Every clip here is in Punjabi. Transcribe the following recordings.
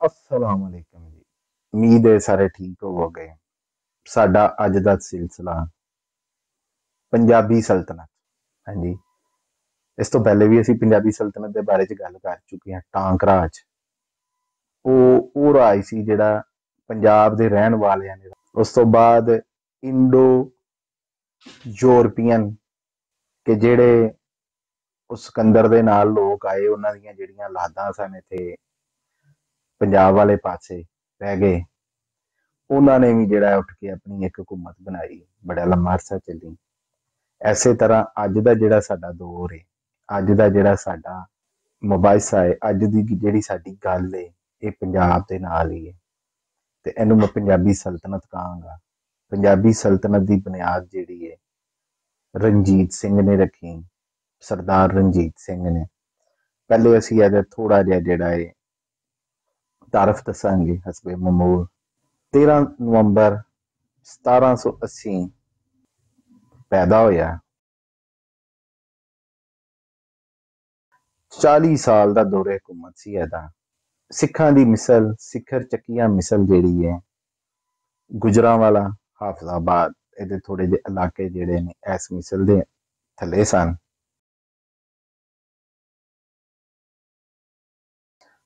अस्सलाम वालेकुम जी। उम्मीद है सारे ठीक होवोगे। साडा अज दा सिलसिला पंजाबी सल्तनत। हाँ जी। इस तो पहले भी ਅਸੀਂ पंजाबी सल्तनत ਦੇ ਬਾਰੇ ਚ ਗੱਲ ਕਰ ਚੁੱਕੇ ਹਾਂ। ਟਾਂਕ ਰਾਜ ਉਹ ਰਾਜ ਸੀ ਜਿਹੜਾ ਪੰਜਾਬ ਦੇ ਰਹਿਣ ਵਾਲਿਆਂ ਨੇ। ਉਸ ਤੋਂ ਬਾਅਦ ਇੰਡੋ ਯੂਰਪੀਅਨ ਕਿ ਜਿਹੜੇ ਉਸ ਸਿਕੰਦਰ ਦੇ ਨਾਲ ਲੋਕ ਆਏ, ਉਹਨਾਂ ਦੀਆਂ ਜਿਹੜੀਆਂ ਲਾਦਾਂ ਸਨ ਇੱਥੇ ਪੰਜਾਬ ਵਾਲੇ ਪਾਸੇ ਰਹਿ ਗਏ, ਉਹਨਾਂ ਨੇ ਵੀ ਜਿਹੜਾ ਉੱਠ ਕੇ ਆਪਣੀ ਇੱਕ ਹਕੂਮਤ ਬਣਾਈ, ਬੜਾ ਲੰਮਾ ਅਰਸਾ ਚੱਲੀ। ਐਸੇ ਤਰ੍ਹਾਂ ਅੱਜ ਦਾ ਜਿਹੜਾ ਸਾਡਾ ਦੌਰ ਹੈ, ਅੱਜ ਦਾ ਜਿਹੜਾ ਸਾਡਾ ਮੁਬਾਹਿਸਾ ਹੈ, ਅੱਜ ਦੀ ਜਿਹੜੀ ਸਾਡੀ ਗੱਲ ਹੈ, ਇਹ ਪੰਜਾਬ ਦੇ ਨਾਲ ਹੀ ਹੈ। ਤੇ ਇਹਨੂੰ ਮੈਂ ਪੰਜਾਬੀ ਸਲਤਨਤ ਕਹਾਂਗਾ। ਪੰਜਾਬੀ ਸਲਤਨਤ ਦੀ ਬੁਨਿਆਦ ਜਿਹੜੀ ਹੈ ਰਣਜੀਤ ਸਿੰਘ ਨੇ ਰੱਖੀ, ਸਰਦਾਰ ਰਣਜੀਤ ਸਿੰਘ ਨੇ। ਪਹਿਲੇ ਅਸੀਂ ਇਹਦਾ ਥੋੜਾ ਜਿਹਾ ਜਿਹੜਾ ਹੈ ਤਾਰਫ ਦੱਸਾਂਗੇ ਹਸਬੇ ਮਮੂਲ। 13 ਨਵੰਬਰ 1780 ਪੈਦਾ ਹੋਇਆ। 40 ਸਾਲ ਦਾ ਦੌਰੇ ਹਕੂਮਤ ਸੀ ਇਹਦਾ। ਸਿੱਖਾਂ ਦੀ ਮਿਸਲ, ਸਿਖਰ ਚੱਕੀਆਂ ਮਿਸਲ ਜਿਹੜੀ ਹੈ ਗੁਜਰਾਂਵਾਲਾ, ਹਾਫਜ਼ਾਬਾਦ, ਇਹਦੇ ਥੋੜੇ ਜਿਹੇ ਇਲਾਕੇ ਜਿਹੜੇ ਨੇ ਇਸ ਮਿਸਲ ਦੇ ਥੱਲੇ ਸਨ।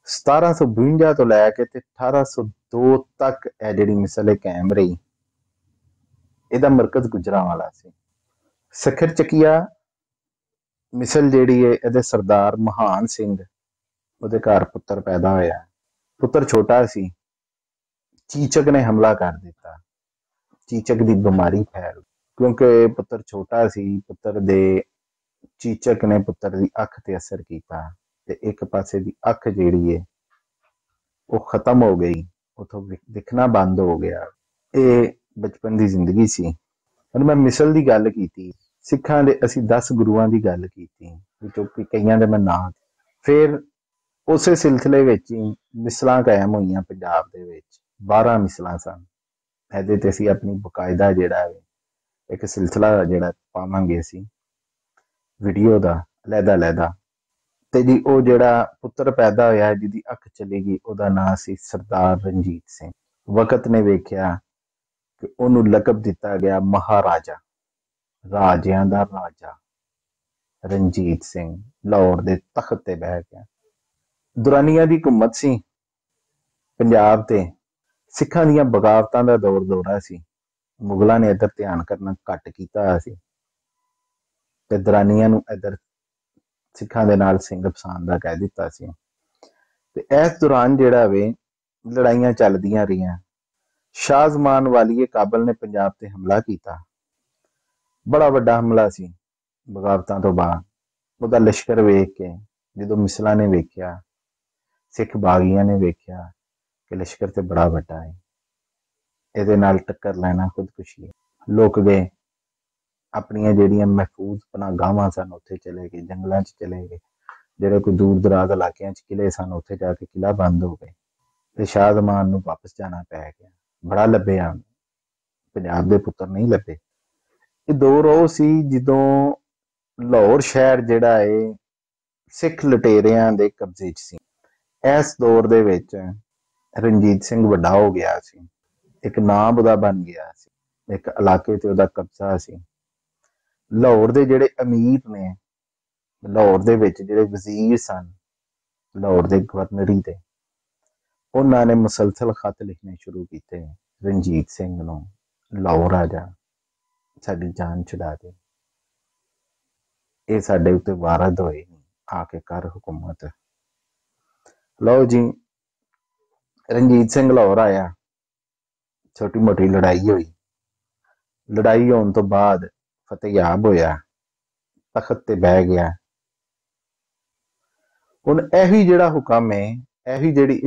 1752 ਤੋਂ ਲੈ ਕੇ ਤੇ 1802 ਤੱਕ ਇਹ ਜਿਹੜੀ ਮਿਸਲ ਹੈ ਕਾਇਮ ਰਹੀ। ਇਹਦਾ ਮਰਕਜ਼ ਗੁਜਰਾਂਵਾਲਾ ਸੀ। ਸਿਖਰ ਚੱਕੀਆ ਮਿਸਲ ਜਿਹੜੀ ਹੈ ਇਹਦੇ ਸਰਦਾਰ ਮਹਾਨ ਸਿੰਘ, ਉਹਦੇ ਘਰ ਪੁੱਤਰ ਪੈਦਾ ਹੋਇਆ। ਪੁੱਤਰ ਛੋਟਾ ਸੀ, ਚੀਚਕ ਨੇ ਹਮਲਾ ਕਰ ਦਿੱਤਾ। ਚੀਚਕ ਦੀ ਬਿਮਾਰੀ ਫੈਲ, ਕਿਉਂਕਿ ਪੁੱਤਰ ਛੋਟਾ ਸੀ, ਪੁੱਤਰ ਦੇ ਚੀਚਕ ਨੇ ਪੁੱਤਰ ਦੀ ਅੱਖ ਤੇ ਅਸਰ ਕੀਤਾ ਤੇ ਇੱਕ ਪਾਸੇ ਦੀ ਅੱਖ ਜਿਹੜੀ ਹੈ ਉਹ ਖਤਮ ਹੋ ਗਈ, ਉਥੋਂ ਦਿਖਣਾ ਬੰਦ ਹੋ ਗਿਆ। ਇਹ ਬਚਪਨ ਦੀ ਜ਼ਿੰਦਗੀ ਸੀ। ਹੁਣ ਮੈਂ ਮਿਸਲ ਦੀ ਗੱਲ ਕੀਤੀ, ਸਿੱਖਾਂ ਦੇ ਅਸੀਂ 10 ਗੁਰੂਆਂ ਦੀ ਗੱਲ ਕੀਤੀ, ਵਿੱਚੋਂ ਕਈਆਂ ਦੇ ਮੈਂ ਨਾਂ। ਫਿਰ ਉਸੇ ਸਿਲਸਿਲੇ ਵਿੱਚ ਹੀ ਮਿਸਲਾਂ ਕਾਇਮ ਹੋਈਆਂ ਪੰਜਾਬ ਦੇ ਵਿੱਚ। 12 ਮਿਸਲਾਂ ਸਨ। ਇਹਦੇ ਤੇ ਅਸੀਂ ਆਪਣੀ ਬਕਾਇਦਾ ਜਿਹੜਾ ਹੈ ਇੱਕ ਸਿਲਸਿਲਾ ਜਿਹੜਾ ਪਾਵਾਂਗੇ ਅਸੀਂ ਵੀਡੀਓ ਦਾ ਲਹਿਦਾ ਤੇ ਜੀ। ਉਹ ਜਿਹੜਾ ਪੁੱਤਰ ਪੈਦਾ ਹੋਇਆ ਜਿਹਦੀ ਅੱਖ ਚਲੀ ਗਈ, ਉਹਦਾ ਨਾਂ ਸੀ ਸਰਦਾਰ ਰਣਜੀਤ ਸਿੰਘ। ਵਕਤ ਨੇ ਵੇਖਿਆ ਕਿ ਉਹਨੂੰ ਲਕਬ ਦਿੱਤਾ ਗਿਆ ਮਹਾਰਾਜਾ, ਰਾਜਿਆਂ ਦਾ ਰਾਜਾ। ਰਣਜੀਤ ਸਿੰਘ ਲਾਹੌਰ ਦੇ ਤਖਤ ਤੇ ਬਹਿ ਗਿਆ। ਦੁਰਾਨੀਆਂ ਦੀ ਹਕੂਮਤ ਸੀ ਪੰਜਾਬ ਤੇ। ਸਿੱਖਾਂ ਦੀਆਂ ਬਗਾਵਤਾਂ ਦਾ ਦੌਰਾ ਸੀ। ਮੁਗਲਾਂ ਨੇ ਇੱਧਰ ਧਿਆਨ ਕਰਨਾ ਘੱਟ ਕੀਤਾ ਹੋਇਆ ਸੀ ਤੇ ਦਰਾਨੀਆਂ ਨੂੰ ਇੱਧਰ ਸਿੱਖਾਂ ਦੇ ਨਾਲ ਸਿੰਘ ਫਸਾਣ ਦਾ ਕਹਿ ਦਿੱਤਾ ਸੀ। ਤੇ ਇਸ ਦੌਰਾਨ ਜਿਹੜਾ ਵੇ ਲੜਾਈਆਂ ਚੱਲਦੀਆਂ ਰਹੀਆਂ। ਸ਼ਾਹ ਜ਼ਮਾਨ ਵਾਲੀਏ ਕਾਬਲ ਨੇ ਪੰਜਾਬ ਤੇ ਹਮਲਾ ਕੀਤਾ। ਬੜਾ ਵੱਡਾ ਹਮਲਾ ਸੀ। ਬਗਾਵਤਾਂ ਤੋਂ ਬਾਅਦ ਉਹਦਾ ਲਸ਼ਕਰ ਵੇਖ ਕੇ ਜਦੋਂ ਮਿਸਲਾਂ ਨੇ ਵੇਖਿਆ, ਸਿੱਖ ਬਾਗੀਆਂ ਨੇ ਵੇਖਿਆ ਕਿ ਲਸ਼ਕਰ ਤੇ ਬੜਾ ਵੱਡਾ ਹੈ, ਇਹਦੇ ਨਾਲ ਟੱਕਰ ਲੈਣਾ ਖੁਦਕੁਸ਼ੀ ਹੈ। ਲੁਕ ਗਏ, ਆਪਣੀਆਂ ਜਿਹੜੀਆਂ ਮਹਿਫੂਜ਼ ਪਨਾਹਗਾਹਾਂ ਸਨ ਉੱਥੇ ਚਲੇ ਗਏ, ਜੰਗਲਾਂ 'ਚ ਚਲੇ ਗਏ। ਜਿਹੜੇ ਕੋਈ ਦੂਰ ਦਰਾਜ਼ ਇਲਾਕਿਆਂ 'ਚ ਕਿਲੇ ਸਨ ਉੱਥੇ ਜਾ ਕੇ ਕਿਲਾ ਬੰਦ ਹੋ ਗਏ ਤੇ ਸ਼ਾਹ ਜ਼ਮਾਨ ਨੂੰ ਵਾਪਸ ਜਾਣਾ ਪੈ ਗਿਆ। ਬੜਾ ਲੱਭਿਆ, ਪੰਜਾਬ ਦੇ ਪੁੱਤਰ ਨਹੀਂ ਲੱਭੇ। ਇਹ ਦੌਰ ਉਹ ਸੀ ਜਦੋਂ ਲਾਹੌਰ ਸ਼ਹਿਰ ਜਿਹੜਾ ਹੈ ਸਿੱਖ ਲੁਟੇਰਿਆਂ ਦੇ ਕਬਜ਼ੇ 'ਚ ਸੀ। ਇਸ ਦੌਰ ਦੇ ਵਿੱਚ ਰਣਜੀਤ ਸਿੰਘ ਵੱਡਾ ਹੋ ਗਿਆ ਸੀ, ਇੱਕ ਨਾਮ ਉਹਦਾ ਬਣ ਗਿਆ ਸੀ, ਇੱਕ ਇਲਾਕੇ ਤੇ ਉਹਦਾ ਕਬਜ਼ਾ ਸੀ। ਲਾਹੌਰ ਦੇ ਜਿਹੜੇ ਅਮੀਰ ਨੇ, ਲਾਹੌਰ ਦੇ ਵਿੱਚ ਜਿਹੜੇ ਵਜ਼ੀਰ ਸਨ, ਲਾਹੌਰ ਦੇ ਗਵਰਨਰੀ ਦੇ, ਉਹਨਾਂ ਨੇ ਮੁਸਲਸਲ ਖਤ ਲਿਖਣੇ ਸ਼ੁਰੂ ਕੀਤੇ ਰਣਜੀਤ ਸਿੰਘ ਨੂੰ, ਲਾਹੌਰ ਆ ਜਾ, ਸਾਡੀ ਜਾਨ ਛੁਡਾ ਦੇ, ਇਹ ਸਾਡੇ ਉੱਤੇ ਵਾਰਦ ਹੋਏ, ਆ ਕੇ ਕਰ ਹੁਕੂਮਤ। ਲਓ ਜੀ, ਰਣਜੀਤ ਸਿੰਘ ਲਾਹੌਰ ਆਇਆ। ਛੋਟੀ ਮੋਟੀ ਲੜਾਈ ਹੋਈ। ਲੜਾਈ ਹੋਣ ਤੋਂ ਬਾਅਦ ਫਤਿਆਬ ਹੋਇਆ, ਤਖਤ ਤੇ ਬਹਿ ਗਿਆ। ਹੁਣ ਇਹੀ ਜਿਹੜਾ ਹੁਕਮ ਹੈ, ਇਹੀ ਜਿਹੜੀ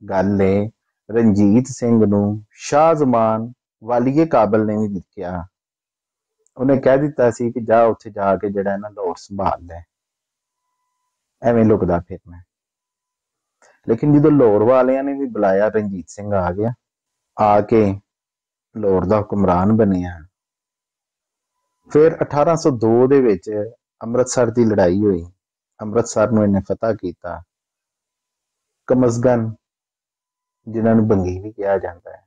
ਗੱਲ ਹੈ, ਰਣਜੀਤ ਸਿੰਘ ਨੂੰ ਸ਼ਾਹ ਜ਼ਮਾਨ ਵਾਲੀਏ ਕਾਬਲ ਨੇ ਵੀ ਲਿਖਿਆ। ਉਹਨੇ ਕਹਿ ਦਿੱਤਾ ਸੀ ਕਿ ਜਾ ਉੱਥੇ ਜਾ ਕੇ ਜਿਹੜਾ ਨਾ ਲਾਹੌਰ ਸੰਭਾਲ ਲੈ, ਐਵੇਂ ਲੁਕਦਾ ਫਿਰਨਾ। ਲੇਕਿਨ ਜਦੋਂ ਲਾਹੌਰ ਵਾਲਿਆਂ ਨੇ ਵੀ ਬੁਲਾਇਆ, ਰਣਜੀਤ ਸਿੰਘ ਆ ਗਿਆ, ਆ ਕੇ ਲਾਹੌਰ ਦਾ ਹੁਕਮਰਾਨ ਬਣਿਆ। ਫਿਰ 1802 ਦੇ ਵਿੱਚ ਅੰਮ੍ਰਿਤਸਰ ਦੀ ਲੜਾਈ ਹੋਈ। ਅੰਮ੍ਰਿਤਸਰ ਨੂੰ ਇਹਨੇ ਫਤਹ ਕੀਤਾ। ਕਮਸਗਨ जिन्हां नूं बंगी भी कहा जाता है,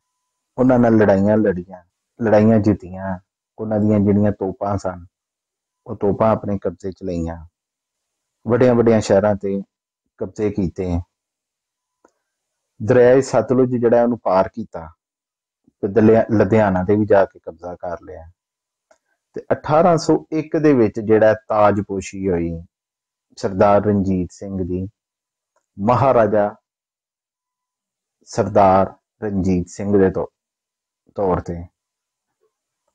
उन्हां नाल लड़ाइयां लड़ियां, लड़ाइयां जित्तियां। उन्हां दीयां जिहड़ियां तोपां सन वो तोपां अपने कब्जे च लईयां, वड्डियां वड्डियां शहरां ते कब्जे कीते, दरियाए सतलुज जिहड़ा उहनूं पार कीता ते लुधियाना ते भी जाके कब्जा कर लिया। ते 1801 ਦੇ ਵਿੱਚ ਜਿਹੜਾ ਤਾਜਪੋਸ਼ੀ ਹੋਈ ਸਰਦਾਰ ਰਣਜੀਤ ਸਿੰਘ ਦੀ, ਮਹਾਰਾਜਾ ਸਰਦਾਰ ਰਣਜੀਤ ਸਿੰਘ ਦੇ ਤੌਰ ਤੇ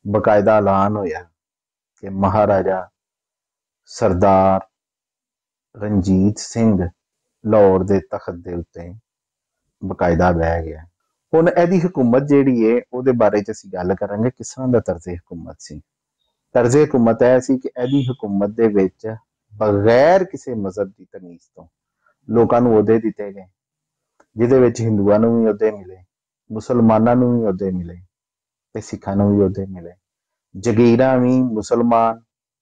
ਬਕਾਇਦਾ ਐਲਾਨ ਹੋਇਆ ਕਿ ਮਹਾਰਾਜਾ ਸਰਦਾਰ ਰਣਜੀਤ ਸਿੰਘ ਲਾਹੌਰ ਦੇ ਤਖਤ ਦੇ ਉੱਤੇ ਬਕਾਇਦਾ ਬਹਿ ਗਿਆ। ਹੁਣ ਇਹਦੀ ਹਕੂਮਤ ਜਿਹੜੀ ਏ ਉਹਦੇ ਬਾਰੇ ਚ ਅਸੀਂ ਗੱਲ ਕਰਾਂਗੇ, ਕਿਸ ਤਰ੍ਹਾਂ ਦਾ ਤਰਜ਼ੇ ਹਕੂਮਤ ਸੀ। ਤਰਜ਼ੇ ਹਕੂਮਤ ਇਹ ਸੀ ਕਿ ਇਹਦੀ ਹਕੂਮਤ ਦੇ ਵਿੱਚ ਬਗੈਰ ਕਿਸੇ ਮਜ਼ਹਬ ਦੀ ਤਮੀਜ਼ ਤੋਂ ਲੋਕਾਂ ਨੂੰ ਅਹੁਦੇ ਦਿੱਤੇ ਗਏ, ਜਿਹਦੇ ਵਿੱਚ ਹਿੰਦੂਆਂ ਨੂੰ ਵੀ ਅਹੁਦੇ ਮਿਲੇ, ਮੁਸਲਮਾਨਾਂ ਨੂੰ ਵੀ ਅਹੁਦੇ ਮਿਲੇ ਤੇ ਸਿੱਖਾਂ ਨੂੰ ਵੀ ਅਹੁਦੇ ਮਿਲੇ। ਜਗੀਰਾਂ ਵੀ ਮੁਸਲਮਾਨ,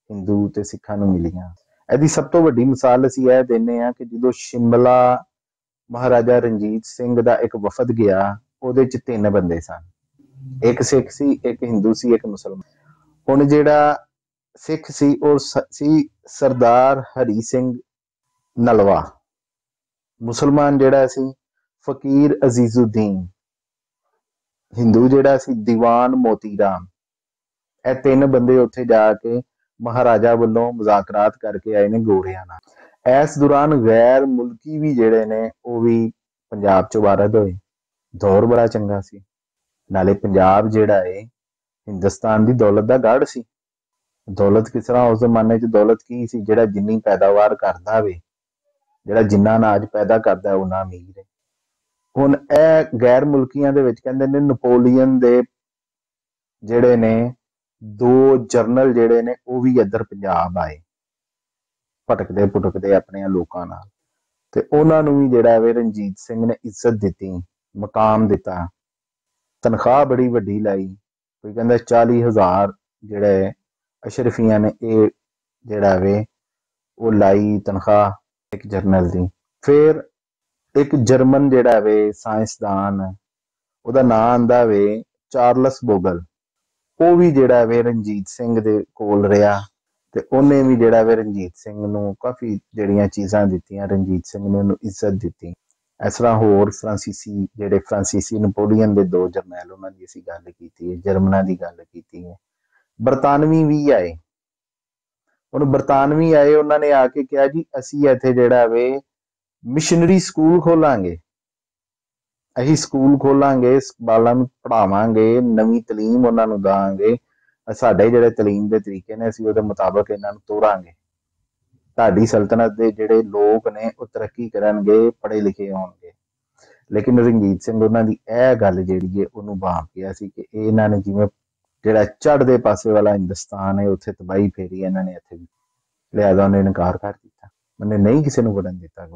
ਹਿੰਦੂ ਤੇ ਸਿੱਖਾਂ ਨੂੰ ਮਿਲੀਆਂ। ਇਹਦੀ ਸਭ ਤੋਂ ਵੱਡੀ ਮਿਸਾਲ ਅਸੀਂ ਇਹ ਦਿੰਦੇ ਹਾਂ ਕਿ ਜਦੋਂ ਸ਼ਿਮਲਾ ਮਹਾਰਾਜਾ ਰਣਜੀਤ ਸਿੰਘ ਦਾ ਇੱਕ ਵਫਦ ਗਿਆ, ਉਹਦੇ ਚ 3 ਬੰਦੇ ਸਨ, ਇੱਕ ਸਿੱਖ ਸੀ, ਇੱਕ ਹਿੰਦੂ ਸੀ, ਇੱਕ ਮੁਸਲਮਾਨ। ਹੁਣ ਜਿਹੜਾ ਸਿੱਖ ਸੀ ਉਹ ਸੀ ਸਰਦਾਰ ਹਰੀ ਸਿੰਘ ਨਲਵਾ, ਮੁਸਲਮਾਨ ਜਿਹੜਾ ਸੀ ਫਕੀਰ ਅਜ਼ੀਜ਼ੁਦੀਨ, ਹਿੰਦੂ ਜਿਹੜਾ ਸੀ ਦੀਵਾਨ ਮੋਤੀ ਰਾਮ। ਇਹ 3 ਬੰਦੇ ਉੱਥੇ ਜਾ ਕੇ ਮਹਾਰਾਜਾ ਵੱਲੋਂ ਮੁਜ਼ਾਕਰਾਤ ਕਰਕੇ ਆਏ ਨੇ ਗੋਰਿਆਂ ਨਾਲ। ਇਸ ਦੌਰਾਨ ਗੈਰ ਮੁਲਕੀ ਵੀ ਜਿਹੜੇ ਨੇ ਉਹ ਵੀ ਪੰਜਾਬ ਚ ਵਾਰਦ ਹੋਏ। ਦੌਰ ਬੜਾ ਚੰਗਾ ਸੀ, ਨਾਲੇ ਪੰਜਾਬ ਜਿਹੜਾ ਏ ਹਿੰਦੁਸਤਾਨ ਦੀ ਦੌਲਤ ਦਾ ਗੜ੍ਹ ਸੀ। ਦੌਲਤ ਕਿਸ ਤਰ੍ਹਾਂ, ਉਸ ਜ਼ਮਾਨੇ ਚ ਦੌਲਤ ਕੀ ਸੀ, ਜਿਹੜਾ ਜਿੰਨੀ ਪੈਦਾਵਾਰ ਕਰਦਾ ਵੇ, ਜਿਹੜਾ ਜਿੰਨਾ ਅਨਾਜ ਪੈਦਾ ਕਰਦਾ ਉਹਨਾਂ ਅਮੀਰ ਹੈ। ਹੁਣ ਇਹ ਗੈਰ ਮੁਲਕੀਆਂ ਦੇ ਵਿੱਚ ਕਹਿੰਦੇ ਨੇ ਨਪੋਲੀਅਨ ਦੇ ਜਿਹੜੇ ਨੇ 2 ਜਰਨਲ ਜਿਹੜੇ ਨੇ ਉਹ ਵੀ ਇੱਧਰ ਪੰਜਾਬ ਆਏ, ਭਟਕਦੇ ਭੁਟਕਦੇ ਆਪਣੇ ਲੋਕਾਂ ਨਾਲ, ਤੇ ਉਹਨਾਂ ਨੂੰ ਵੀ ਜਿਹੜਾ ਵੇ ਰਣਜੀਤ ਸਿੰਘ ਨੇ ਇੱਜ਼ਤ ਦਿੱਤੀ, ਮਕਾਮ ਦਿੱਤਾ, ਤਨਖਾਹ ਬੜੀ ਵੱਡੀ ਲਾਈ। ਕੋਈ ਕਹਿੰਦਾ 40,000 ਜਿਹੜੇ ਅਸ਼ਰਫੀਆਂ ਨੇ ਇਹ ਜਿਹੜਾ ਵੇ ਉਹ ਲਾਈ ਤਨਖਾਹ ਇੱਕ ਜਰਨਲ ਦੀ। ਫਿਰ ਇੱਕ ਜਰਮਨ ਜਿਹੜਾ ਵੇ ਸਾਇੰਸਦਾਨ, ਉਹਦਾ ਨਾਂ ਆਂਦਾ ਵੇ ਚਾਰਲਸ ਬੋਗਲ, ਉਹ ਵੀ ਜਿਹੜਾ ਵੇ ਰਣਜੀਤ ਸਿੰਘ ਦੇ ਕੋਲ ਰਿਹਾ ਤੇ ਉਹਨੇ ਵੀ ਜਿਹੜਾ ਵੇ ਰਣਜੀਤ ਸਿੰਘ ਨੂੰ ਕਾਫੀ ਜਿਹੜੀਆਂ ਚੀਜ਼ਾਂ ਦਿੱਤੀਆਂ, ਰਣਜੀਤ ਸਿੰਘ ਨੇ ਉਹਨੂੰ ਇੱਜ਼ਤ ਦਿੱਤੀ। ਇਸ ਤਰ੍ਹਾਂ ਹੋਰ ਫਰਾਂਸੀਸੀ ਨਪੋਲੀਅਨ ਦੇ 2 ਜਰਨੈਲ, ਉਹਨਾਂ ਦੀ ਅਸੀਂ ਗੱਲ ਕੀਤੀ ਹੈ, ਜਰਮਨਾਂ ਦੀ ਗੱਲ ਕੀਤੀ ਹੈ। ਬਰਤਾਨਵੀ ਵੀ ਆਏ। ਹੁਣ ਬਰਤਾਨਵੀ ਆਏ, ਉਹਨਾਂ ਨੇ ਆ ਕੇ ਕਿਹਾ ਜੀ ਅਸੀਂ ਇੱਥੇ ਜਿਹੜਾ ਵੇ ਮਿਸ਼ਨਰੀ ਸਕੂਲ ਖੋਲਾਂਗੇ, ਅਸੀਂ ਸਕੂਲ ਖੋਲਾਂਗੇ, ਬਾਲਾਂ ਨੂੰ ਪੜ੍ਹਾਵਾਂਗੇ, ਨਵੀਂ ਤਲੀਮ ਉਹਨਾਂ ਨੂੰ ਦਾਂਗੇ, ਸਾਡੇ ਜਿਹੜੇ ਤਲੀਮ ਦੇ ਤਰੀਕੇ ਨੇ ਅਸੀਂ ਉਹਦੇ ਮੁਤਾਬਕ ਇਹਨਾਂ ਨੂੰ ਤੋਰਾਂਗੇ, ਤੁਹਾਡੀ ਸਲਤਨਤ ਦੇ ਜਿਹੜੇ ਲੋਕ ਨੇ ਉਹ ਤਰੱਕੀ ਕਰਨਗੇ, ਪੜ੍ਹੇ ਲਿਖੇ ਹੋਣਗੇ। ਲੇਕਿਨ ਰਣਜੀਤ ਸਿੰਘ ਉਹਨਾਂ ਦੀ ਇਹ ਗੱਲ ਜਿਹੜੀ ਹੈ ਉਹਨੂੰ ਭਾਂਪ ਗਿਆ ਸੀ ਕਿ ਇਹਨਾਂ ਨੇ ਜਿਵੇਂ ਜਿਹੜਾ ਚੜ੍ਹਦੇ ਪਾਸੇ ਵਾਲਾ ਹਿੰਦੁਸਤਾਨ ਹੈ ਉੱਥੇ ਤਬਾਹੀ ਫੇਰੀ, ਇਹਨਾਂ ਨੇ ਇੱਥੇ ਵੀ, ਲਿਹਾਜ਼ਾ ਉਹਨੇ ਇਨਕਾਰ ਕਰ ਦਿੱਤਾ। ਉਹਨੇ ਨਹੀਂ ਕਿਸੇ ਨੂੰ ਵੜਨ ਦਿੱਤਾ,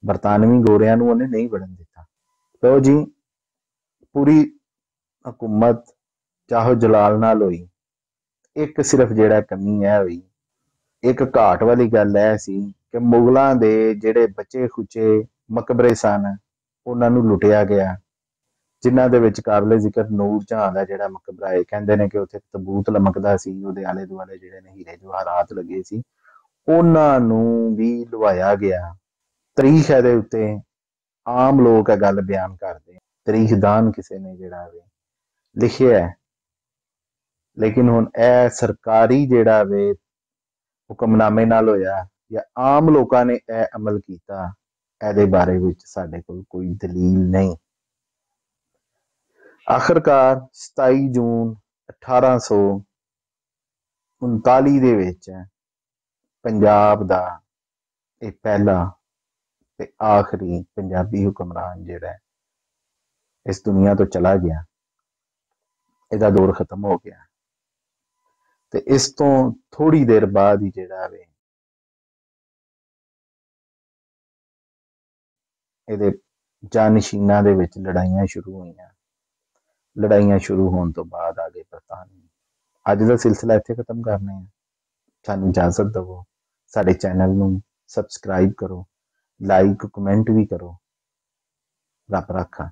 ਬਰਤਾਨਵੀ ਗੋਰਿਆਂ ਨੂੰ ਉਹਨੇ ਨਹੀਂ ਵੜਨ ਦਿੱਤਾ। ਲਓ ਜੀ, ਪੂਰੀ ਹਕੂਮਤ ਚਾਹੋ ਜਲਾਲ ਨਾਲ ਹੋਈ। ਇੱਕ ਸਿਰਫ ਜਿਹੜਾ ਕਮੀ ਇਹ ਹੋਈ, ਇੱਕ ਘਾਟ ਵਾਲੀ ਗੱਲ ਇਹ ਸੀ ਕਿ ਮੁਗਲਾਂ ਦੇ ਜਿਹੜੇ ਬਚੇ ਖੁਚੇ ਮਕਬਰੇ ਸਨ ਉਹਨਾਂ ਨੂੰ ਲੁੱਟਿਆ ਗਿਆ, ਜਿਨ੍ਹਾਂ ਦੇ ਵਿੱਚ ਕਾਬਲੇ ਜ਼ਿਕਰ ਨੂਰ ਜਹਾਂ ਦਾ ਜਿਹੜਾ ਮਕਬਰਾ ਹੈ, ਕਹਿੰਦੇ ਨੇ ਕਿ ਉੱਥੇ ਤਬੂਤ ਲਮਕਦਾ ਸੀ, ਉਹਦੇ ਆਲੇ ਦੁਆਲੇ ਜਿਹੜੇ ਨੇ ਹੀਰੇ ਜਵਾਹਰਾਤ ਲੱਗੇ ਸੀ, ਉਹਨਾਂ ਨੂੰ ਵੀ ਲਵਾਇਆ ਗਿਆ। ਤਰੀਖ ਇਹਦੇ ਉੱਤੇ ਆਮ ਲੋਕ ਇਹ ਗੱਲ ਬਿਆਨ ਕਰਦੇ, ਤਰੀਖਦਾਨ ਕਿਸੇ ਨੇ ਜਿਹੜਾ ਵੇ ਲਿਖਿਆ ਹੈ, ਲੇਕਿਨ ਹੁਣ ਇਹ ਸਰਕਾਰੀ ਜਿਹੜਾ ਵੇ ਹੁਕਮਨਾਮੇ ਨਾਲ ਹੋਇਆ ਜਾਂ ਆਮ ਲੋਕਾਂ ਨੇ ਇਹ ਅਮਲ ਕੀਤਾ, ਇਹਦੇ ਬਾਰੇ ਵਿੱਚ ਸਾਡੇ ਕੋਲ ਕੋਈ ਦਲੀਲ ਨਹੀਂ। ਆਖਰਕਾਰ 27 ਜੂਨ 1839 ਦੇ ਵਿੱਚ ਪੰਜਾਬ ਦਾ ਇਹ ਪਹਿਲਾ ਤੇ ਆਖਰੀ ਪੰਜਾਬੀ ਹੁਕਮਰਾਨ ਜਿਹੜਾ ਇਸ ਦੁਨੀਆ ਤੋਂ ਚਲਾ ਗਿਆ, ਇਹਦਾ ਦੌਰ ਖਤਮ ਹੋ ਗਿਆ। ਤੇ ਇਸ ਤੋਂ ਥੋੜੀ ਦੇਰ ਬਾਅਦ ਹੀ ਜਿਹੜਾ ਵੇ ਇਹਦੇ ਜਾਨਸ਼ੀਨਾਂ ਦੇ ਵਿੱਚ ਲੜਾਈਆਂ ਸ਼ੁਰੂ ਹੋਈਆਂ। ਲੜਾਈਆਂ ਸ਼ੁਰੂ ਹੋਣ ਤੋਂ ਬਾਅਦ ਆ ਗਏ ਬਰਤਾਨਵੀ। ਅੱਜ ਦਾ ਸਿਲਸਿਲਾ ਇੱਥੇ ਖਤਮ ਕਰਨੇ ਆ। ਸਾਨੂੰ ਇਜਾਜ਼ਤ ਦਿਓ, ਸਾਡੇ ਚੈਨਲ ਨੂੰ ਸਬਸਕ੍ਰਾਈਬ ਕਰੋ, ਲਾਈਕ ਕਮੈਂਟ ਵੀ ਕਰੋ। ਰੱਬ ਰਾਖਾ।